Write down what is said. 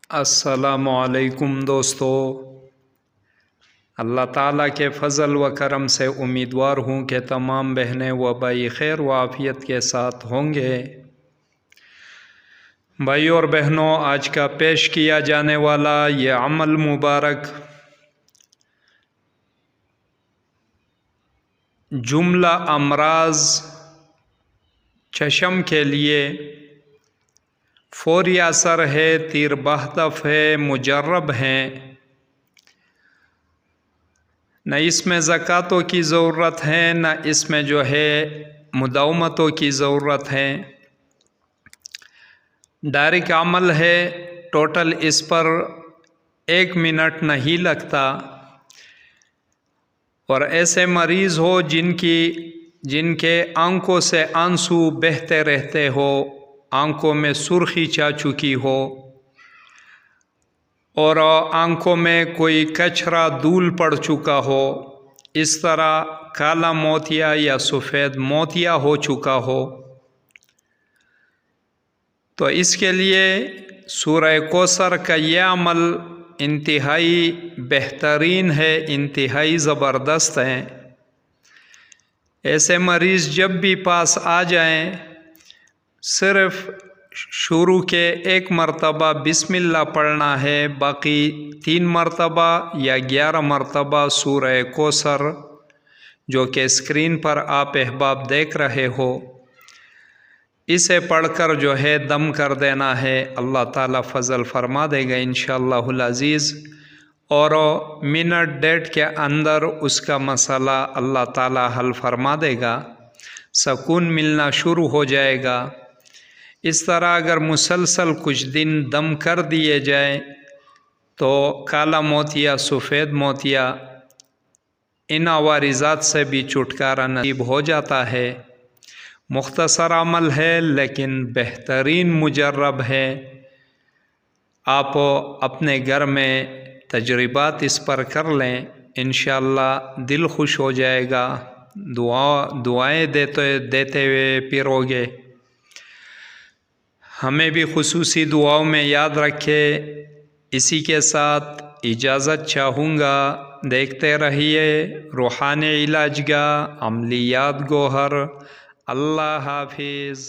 السلام علیکم دوستو، اللہ تعالیٰ کے فضل و کرم سے امیدوار ہوں کہ تمام بہنیں و بھائی خیر و عافیت کے ساتھ ہوں گے۔ بھائی اور بہنوں، آج کا پیش کیا جانے والا یہ عمل مبارک جملہ امراض چشم کے لیے فوری اثر ہے، تیر بہدف ہے، مجرب ہیں، نہ اس میں زکوٰۃوں کی ضرورت ہے، نہ اس میں مداومتوں کی ضرورت ہے، ڈائریکٹ عمل ہے۔ ٹوٹل اس پر 1 منٹ نہیں لگتا، اور ایسے مریض ہو جن کے آنکھوں سے آنسو بہتے رہتے ہو، آنکھوں میں سرخی چھا چکی ہو، اور آنکھوں میں کوئی کچرا دھول پڑ چکا ہو، اس طرح کالا موتیا یا سفید موتیا ہو چکا ہو، تو اس کے لیے سورہ کوثر کا یہ عمل انتہائی بہترین ہے، انتہائی زبردست ہے۔ ایسے مریض جب بھی پاس آ جائیں، صرف شروع کے 1 مرتبہ بسم اللہ پڑھنا ہے، باقی 3 مرتبہ یا 11 مرتبہ سورہ کوثر جو کہ اسکرین پر آپ احباب دیکھ رہے ہو، اسے پڑھ کر دم کر دینا ہے۔ اللہ تعالیٰ فضل فرما دے گا انشاءاللہ العزیز، اور منٹ 1.5 کے اندر اس کا مسئلہ اللہ تعالیٰ حل فرما دے گا، سکون ملنا شروع ہو جائے گا۔ اس طرح اگر مسلسل کچھ دن دم کر دیے جائیں تو کالا موتیا، سفید موتیا، ان عوارضات سے بھی چھٹکارا نصیب ہو جاتا ہے۔ مختصر عمل ہے لیکن بہترین مجرب ہے۔ آپ اپنے گھر میں تجربات اس پر کر لیں، انشاءاللہ دل خوش ہو جائے گا، دعائیں دیتے ہوئے پھرو گے۔ ہمیں بھی خصوصی دعاؤں میں یاد رکھے۔ اسی کے ساتھ اجازت چاہوں گا، دیکھتے رہیے روحانی علاج گاہ، عملیات گوہر۔ اللہ حافظ۔